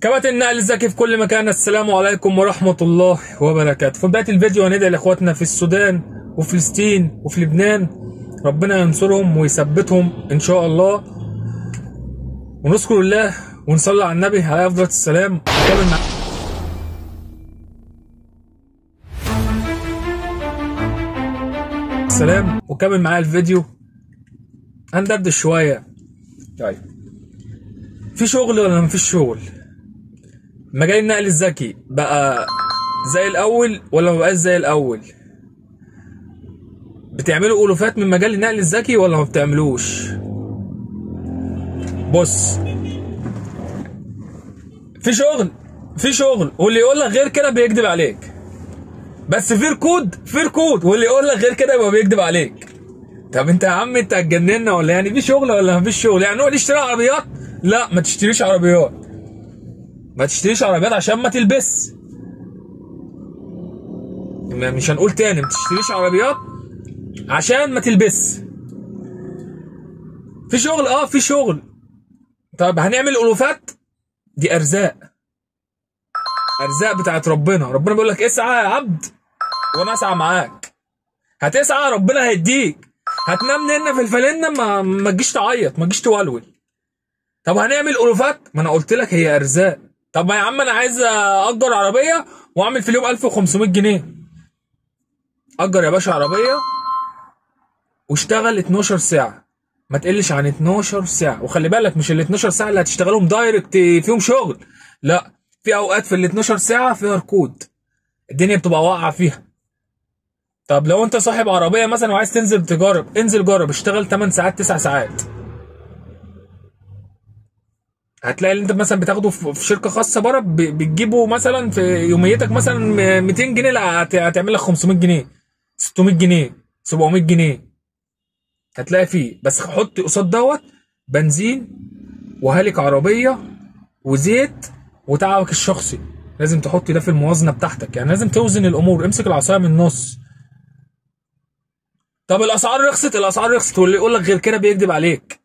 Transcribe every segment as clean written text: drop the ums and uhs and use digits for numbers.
كباتن النقل الذكي في كل مكان، السلام عليكم ورحمة الله وبركاته. في بداية الفيديو هندعي لاخواتنا في السودان وفلسطين وفي لبنان، ربنا ينصرهم ويثبتهم ان شاء الله، ونذكر الله ونصلي على النبي عليه افضل السلام. وكمل معايا الفيديو، هندردش شوية. طيب، في شغل ولا مفيش شغل؟ مجال النقل الذكي بقى زي الاول ولا ما بقاش زي الاول؟ بتعملوا ألوفات من مجال النقل الذكي ولا ما بتعملوش؟ بص، في شغل واللي يقول لك غير كده بيكذب عليك. بس في ركود واللي يقول لك غير كده يبقى بيكذب عليك. طب انت يا عم انت هتجننا ولا يعني في شغل ولا ما فيش شغل؟ يعني نقول اشتري عربيات؟ لا، ما تشتريش عربيات، ما تشتريش عربيات عشان ما تلبس. مش هنقول تاني، ما تشتريش عربيات عشان ما تلبس. في شغل، في شغل. طب هنعمل ألوفات؟ دي ارزاق بتاعت ربنا بيقول لك اسعى يا عبد وانا اسعى معاك. هتسعى ربنا هيديك، هتنام ننا في الفلنة ما تجيش تعيط، ما تجيش تولول. طب هنعمل ألوفات؟ ما انا قلت لك هي ارزاق. طب يا عم انا عايز اجر عربيه واعمل في اليوم 1500 جنيه. اجر يا باشا عربيه واشتغل 12 ساعه، ما تقلش عن 12 ساعه. وخلي بالك مش ال 12 ساعه اللي هتشتغلهم دايركت فيهم شغل، لا، في اوقات في ال 12 ساعه فيها ركود، الدنيا بتبقى واقعه فيها. طب لو انت صاحب عربيه مثلا وعايز تنزل تجرب، انزل جرب، اشتغل 8 ساعات 9 ساعات. هتلاقي اللي انت مثلا بتاخده في شركه خاصه بره بتجيبه مثلا في يوميتك مثلا 200 جنيه، لا هتعمل لك 500 جنيه 600 جنيه 700 جنيه هتلاقي فيه. بس حط قصاد دوت بنزين وهالك عربيه وزيت وتعبك الشخصي، لازم تحط ده في الموازنه بتاعتك. يعني لازم توزن الامور، امسك العصايه من النص. طب الاسعار رخصت واللي يقول لك غير كده بيكذب عليك.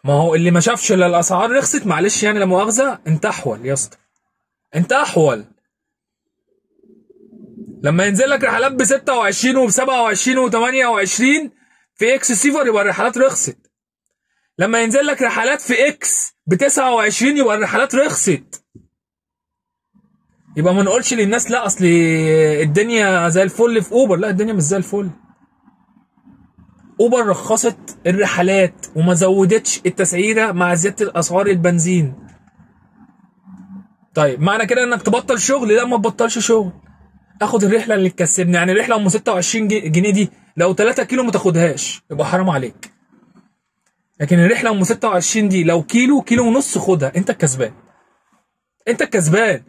ما هو اللي ما شافش الا الاسعار رخصت، معلش يعني لا مؤاخذه، انت احول يا اسطى، انت احول. لما ينزل لك رحلات ب 26 وب 27 و 28 في اكس سيفر يبقى الرحلات رخصت. لما ينزل لك رحلات في اكس ب 29 يبقى الرحلات رخصت. يبقى ما نقولش للناس لا اصل الدنيا زي الفل في اوبر، لا الدنيا مش زي الفل. اوبر رخصت الرحلات وما زودتش التسعيره مع زياده الاسعار البنزين. طيب معنى كده انك تبطل شغل؟ لا، ما تبطلش شغل، اخد الرحله اللي تكسبني. يعني الرحله ام 26 جنيه دي لو 3 كيلو ما تاخدهاش يبقى حرام عليك. لكن الرحله ام 26 دي لو كيلو ونص خدها، انت الكسبان، انت الكسبان.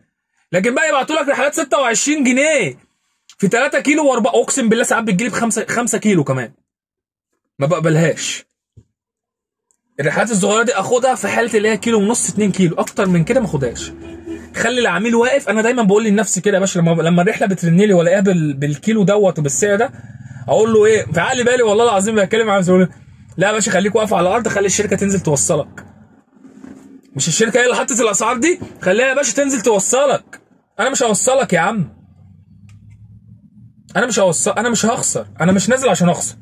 لكن بقى يبعتوا لك رحلات 26 جنيه في 3 كيلو و4، اقسم بالله ساعات بتجيلي ب 5 كيلو كمان، ما بقبلهاش. الرحلات الصغيره دي اخدها في حاله اللي هي كيلو ونص 2 كيلو، اكتر من كده ما اخدهاش. خلي العميل واقف. انا دايما بقول لنفسي كده يا باشا، لما الرحله بترن لي والاقيها بالكيلو دوت وبالسعر ده، اقول له ايه في عقل بالي والله العظيم بتكلم مع مسؤول، لا يا باشا خليك واقف على الارض، خلي الشركه تنزل توصلك. مش الشركه هي اللي حطت الاسعار دي، خليها يا باشا تنزل توصلك. انا مش هوصلك يا عم، انا مش هخسر، انا مش نازل عشان اخسر،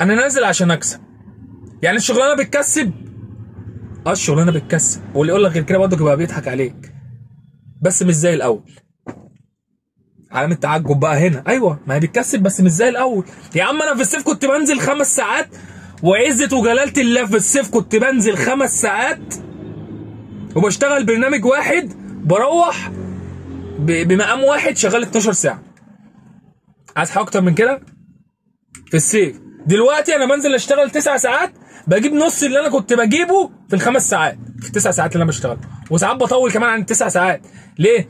انا نازل عشان اكسب. يعني الشغلانه بتكسب، الشغلانه بتكسب، واللي يقول لك غير كده برضه يبقى بيضحك عليك، بس مش زي الاول. علامه تعجب بقى هنا. ايوه، ما هي بتكسب بس مش زي الاول. يا عم انا في الصيف كنت بنزل 5 ساعات، وعزه وجلاله الله في الصيف كنت بنزل 5 ساعات وبشتغل برنامج واحد، بروح بمقام واحد شغال 12 ساعه. عايز حاجه اكتر من كده؟ في الصيف. دلوقتي انا بنزل اشتغل 9 ساعات، بجيب نص اللي انا كنت بجيبه في ال5 ساعات، في ال9 ساعات اللي انا بشتغل. وساعات بطول كمان عن ال9 ساعات. ليه؟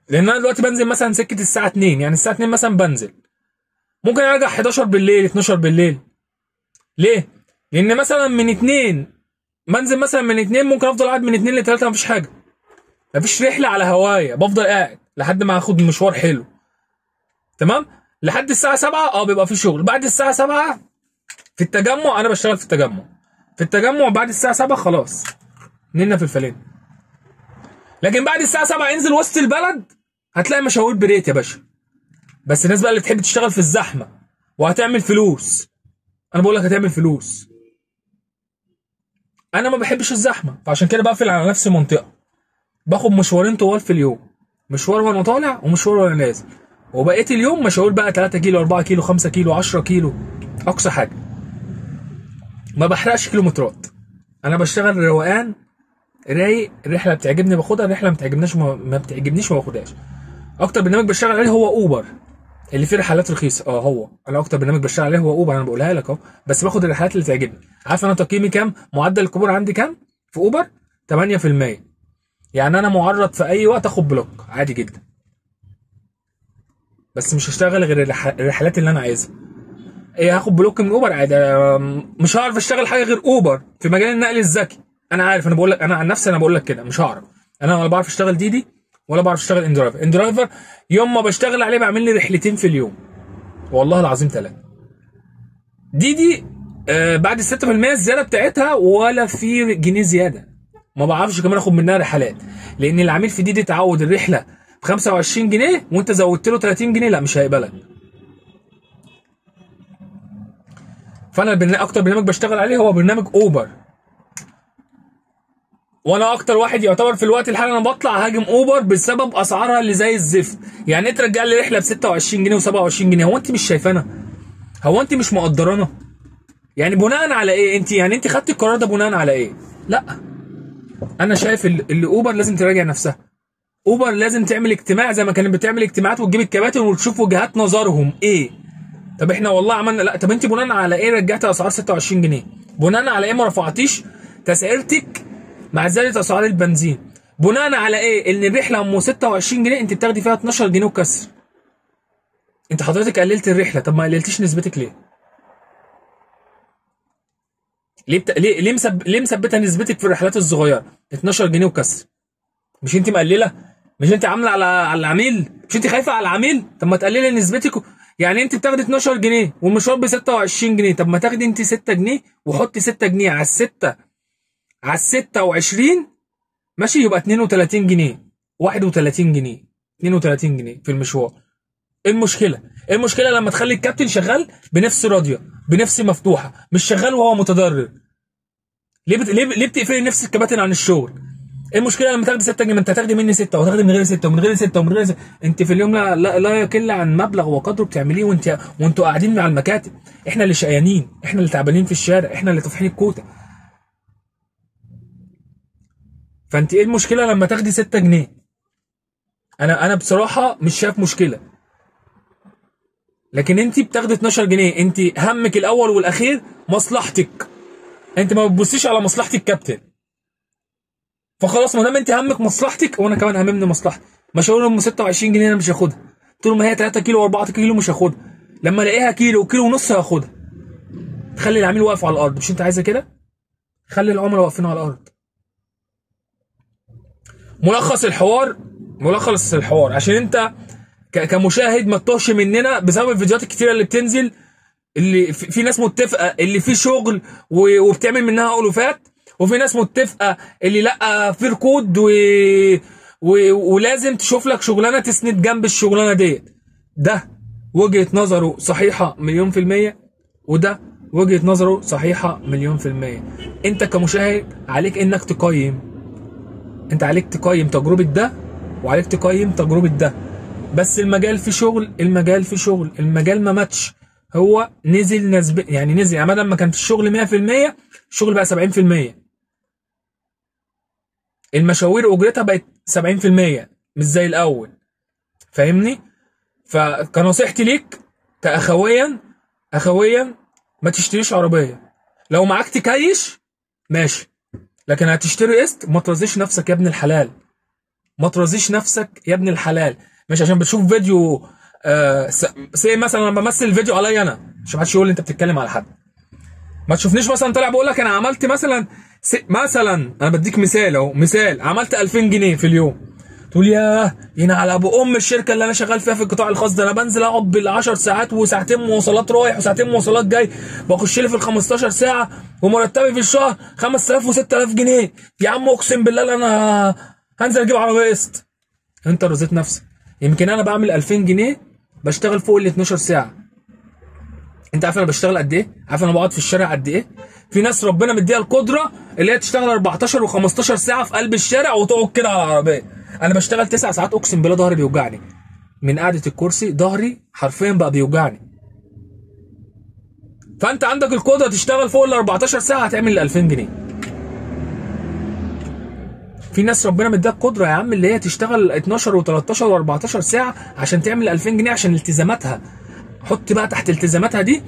لان انا دلوقتي بنزل مثلا سكه الساعه 2، يعني الساعه 2 مثلا بنزل، ممكن ارجع 11 بالليل 12 بالليل. ليه؟ لان مثلا من 2 بنزل، مثلا من 2 ممكن افضل قاعد من 2 ل 3 مفيش حاجه، مفيش رحله على هوايه، بفضل قاعد لحد ما اخد مشوار حلو، تمام؟ لحد الساعه 7 بيبقى في شغل. بعد الساعه 7 في التجمع، انا بشتغل في التجمع بعد الساعه 7 خلاص نلنا في الفلين. لكن بعد الساعه 7 انزل وسط البلد هتلاقي مشاوير بريت يا باشا. بس الناس بقى اللي تحب تشتغل في الزحمه وهتعمل فلوس، انا بقول لك هتعمل فلوس. انا ما بحبش الزحمه، فعشان كده بقفل على نفسي منطقه، باخد مشوارين طوال في اليوم، مشوار وانا طالع ومشوار وانا نازل، وبقيت اليوم مشاوير بقى 3 كيلو 4 كيلو 5 كيلو 10 كيلو اقصى حاجه. ما بحرقش كيلومترات، انا بشتغل روقان رايق. الرحله بتعجبني باخدها، الرحله ما بتعجبنيش ما بتعجبنيش ما باخدهاش. اكتر برنامج بشتغل عليه هو اوبر اللي فيه رحلات رخيصه. هو انا اكتر برنامج بشتغل عليه هو اوبر، انا بقولها لك اهو، بس باخد الرحلات اللي تعجبني. عارف انا تقييمي كام؟ معدل القبول عندي كام في اوبر؟ 8%. يعني انا معرض في اي وقت اخد بلوك عادي جدا، بس مش هشتغل غير الرحلات اللي انا عايزها. ايه، هاخد بلوك من اوبر عادي. مش هعرف اشتغل حاجه غير اوبر في مجال النقل الذكي. انا عارف، انا بقول لك، انا عن نفسي انا بقول لك كده مش هعرف. انا ولا بعرف اشتغل ديدي ولا بعرف اشتغل اندرايفر. اندرايفر يوم ما بشتغل عليه بعمل لي رحلتين في اليوم، والله العظيم 3. ديدي بعد ال 6% الزياده بتاعتها ولا في جنيه زياده، ما بعرفش كمان اخد منها رحلات، لان العميل في ديدي تعود الرحله ب 25 جنيه وانت زودت له 30 جنيه لا مش هيقبلك. فانا اكتر برنامج بشتغل عليه هو برنامج اوبر، وانا اكتر واحد يعتبر في الوقت الحالي انا بطلع هاجم اوبر بسبب اسعارها اللي زي الزفت. يعني انت ترجع لي رحله ب 26 جنيه و27 جنيه، هو انت مش شايفانا؟ هو انت مش مقدرانا؟ يعني بناء على ايه انت؟ يعني انت خدتي القرار ده بناء على ايه؟ لا، انا شايف اللي اوبر لازم تراجع نفسها. اوبر لازم تعمل اجتماع زي ما كانت بتعمل اجتماعات وتجيب الكباتن وتشوف وجهات نظرهم ايه. طب احنا والله عملنا، لا طب انت بناء على ايه رجعتي اسعار 26 جنيه؟ بناء على ايه ما رفعتيش تسعيرتك مع زياده اسعار البنزين؟ بناء على ايه ان الرحله ام 26 جنيه انت بتاخدي فيها 12 جنيه وكسر؟ انت حضرتك قللت الرحله، طب ما قللتيش نسبتك ليه؟ ليه مثبتها نسبتك في الرحلات الصغيره 12 جنيه وكسر؟ مش انت مقلله؟ مش انت عامله على العميل؟ مش انت خايفه على العميل؟ طب ما تقللي نسبتك. يعني انت بتاخدي 12 جنيه والمشوار ب 26 جنيه، طب ما تاخدي انت 6 جنيه وحطي 6 جنيه على الستة على 26 ماشي، يبقى 32 جنيه 31 جنيه 32 جنيه في المشوار. ايه المشكله؟ ايه المشكله لما تخلي الكابتن شغال بنفس راضيه بنفس مفتوحه، مش شغال وهو متضرر؟ ليه بتقفلي نفس الكباتن عن الشغل؟ ايه المشكله لما تاخدي 6 جنيه؟ ما انت هتاخدي مني 6 وتاخدي من غير 6 ومن غير 6 ومن غير 6. انت في اليوم لا يقل عن مبلغ وقدره بتعمليه وانتوا قاعدين مع المكاتب. احنا اللي شقيانين، احنا اللي تعبانين في الشارع، احنا اللي طافحين الكوته. فانت ايه المشكله لما تاخدي 6 جنيه؟ انا بصراحه مش شايف مشكله، لكن انت بتاخدي 12 جنيه. انت همك الاول والاخير مصلحتك، انت ما بتبصيش على مصلحه الكابتن. فخلاص ما دام انت همك مصلحتك وانا كمان هممني مصلحتي. مشاوير ام 26 جنيه انا مش هاخدها، طول ما هي 3 كيلو و4 كيلو مش هاخدها، لما الاقيها كيلو وكيلو ونص هاخدها. تخلي العميل واقف على الارض، مش انت عايزه كده؟ خلي العملاء واقفين على الارض. ملخص الحوار عشان انت كمشاهد ما تتوهش مننا بسبب الفيديوهات الكتيره اللي بتنزل، اللي في ناس متفقه اللي فيه شغل وبتعمل منها الوفات، وفي ناس متفقه اللي لا في ركود ولازم تشوف لك شغلانه تسند جنب الشغلانه ديت. ده وجهه نظره صحيحه 100%، وده وجهه نظره صحيحه 100%. انت كمشاهد عليك انك تقيم، انت عليك تقيم تجربه ده وعليك تقيم تجربه ده. بس المجال في شغل، المجال ما ماتش، هو نزل يعني نزل. يعني بدل ما كان في الشغل 100% الشغل بقى 70%. المشاوير اجرتها بقت 70% مش زي الاول، فاهمني؟ فكنصيحتي ليك اخويا ما تشتريش عربيه. لو معاك تكيش ماشي، لكن هتشتري قسط ما ترضيش نفسك يا ابن الحلال، ما ترضيش نفسك يا ابن الحلال. مش عشان بتشوف فيديو زي مثلا لما بمثل الفيديو عليا انا عشان ما حدش يقول لي انت بتتكلم على حد. ما تشوفنيش مثلا طالع بقول لك انا عملت مثلا انا بديك مثال اهو، مثال عملت 2000 جنيه في اليوم، تقول ياه على ابو ام الشركه اللي انا شغال فيها في القطاع الخاص ده، انا بنزل اقعد بال10 ساعات وساعتين مواصلات رايح وساعتين مواصلات جاي، بخش لي في ال 15 ساعه ومرتبي في الشهر 5000 و6000 جنيه. يا عم اقسم بالله انا هنزل اجيب عربيه قسط. انت رزيت نفسك. يمكن انا بعمل 2000 جنيه بشتغل فوق ال 12 ساعه. انت عارف انا بشتغل قد ايه؟ عارف انا بقعد في الشارع قد ايه؟ في ناس ربنا مديها القدره اللي هي تشتغل 14 و15 ساعه في قلب الشارع وتقعد كده على العربيه. انا بشتغل 9 ساعات، اقسم بالله ظهري بيوجعني من قعده الكرسي، ظهري حرفيا بقى بيوجعني. فانت عندك القدره تشتغل فوق ال 14 ساعه هتعمل ال 2000 جنيه. في ناس ربنا مديها القدره يا عم اللي هي تشتغل 12 و13 و14 ساعه عشان تعمل 2000 جنيه عشان التزاماتها. حط بقى تحت التزاماتها دي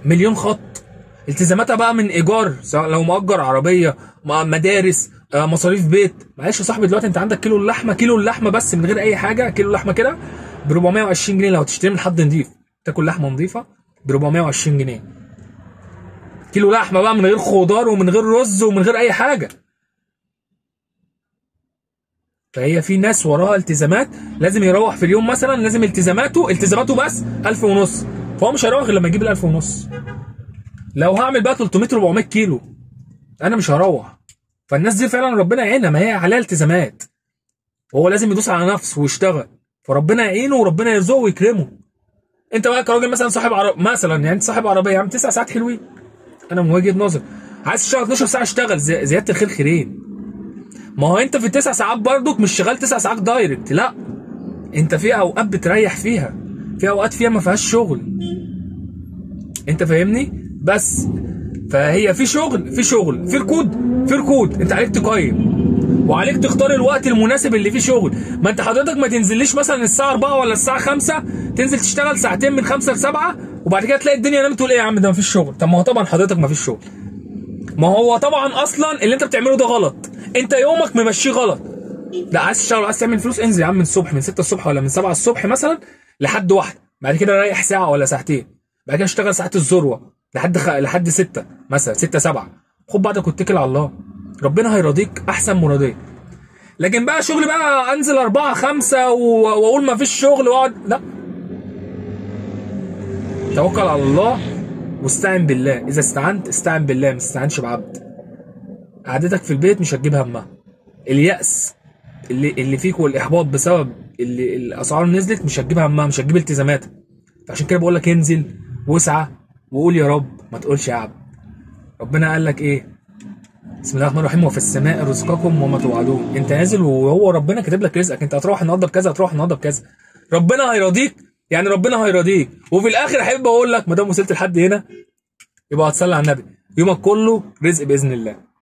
مليون خط. التزاماتها بقى من ايجار، سواء لو مأجر عربيه، مدارس، مصاريف بيت. معلش يا صاحبي دلوقتي انت عندك كيلو اللحمه بس من غير اي حاجه، كيلو اللحمه كده ب 420 جنيه لو هتشتري من حد نضيف، تاكل لحمه نضيفه ب 420 جنيه. كيلو لحمه بقى من غير خضار ومن غير رز ومن غير اي حاجه. فهي في ناس وراها التزامات، لازم يروح في اليوم مثلا، لازم التزاماته بس 1000 ونص، فهو مش هيروح غير لما يجيب ال 1000 ونص. لو هعمل بقى 300 400 كيلو انا مش هروح. فالناس دي فعلا ربنا يعينها، ما هي عليها التزامات، وهو لازم يدوس على نفسه ويشتغل، فربنا يعينه وربنا يرزقه ويكرمه. انت بقى كراجل مثلا صاحب مثلا، يعني انت صاحب عربيه يا عم 9 ساعات حلوين، انا من وجهه نظري عايز تشتغل 12 ساعه اشتغل، زياده الخير خيرين. ما هو انت في ال9 ساعات برضك مش شغال 9 ساعات دايركت، لا انت في اوقات بتريح فيها، في اوقات فيها ما فيهاش شغل. انت فاهمني؟ بس فهي في شغل في ركود انت عليك تقيم وعليك تختار الوقت المناسب اللي فيه شغل. ما انت حضرتك ما تنزليش مثلا الساعه 4 ولا الساعه 5 تنزل تشتغل ساعتين من 5 ل 7 وبعد كده تلاقي الدنيا نامت تقول ايه يا عم ده ما فيش شغل. طب ما هو طبعا حضرتك ما فيش شغل، ما هو طبعا اصلا اللي انت بتعمله ده غلط، انت يومك ممشيه غلط. لا عايز تشتغل عايز تعمل فلوس انزل يا عم من الصبح، من 6 الصبح ولا من 7 الصبح مثلا لحد 1، بعد كده ريح ساعه ولا ساعتين، بعد كده اشتغل ساعات الذروه لحد 6 مثلا 6 7، خد بعضك واتكل على الله، ربنا هيرضيك احسن مرضيه. لكن بقى شغل بقى انزل 4 5 واقول ما فيش شغل واقعد، لا، توكل على الله واستعن بالله. اذا استعنت استعن بالله، ما تستعنش بعبد. قعدتك في البيت مش هتجيب همها. اليأس اللي فيك والاحباط بسبب اللي الاسعار نزلت مش هتجيب همها، مش هتجيب التزاماتك. فعشان كده بقول لك انزل واسعى وقول يا رب، ما تقولش يا عبد. ربنا قال لك ايه؟ بسم الله الرحمن الرحيم، وفي السماء رزقكم وما توعدون. انت نازل وهو ربنا كاتب لك رزقك، انت هتروح النهارده بكذا، هتروح النهارده بكذا، ربنا هيرضيك، يعني ربنا هيرضيك. وفي الاخر احب اقول لك ما دام وصلت لحد هنا يبقى هتصلي على النبي، يومك كله رزق باذن الله.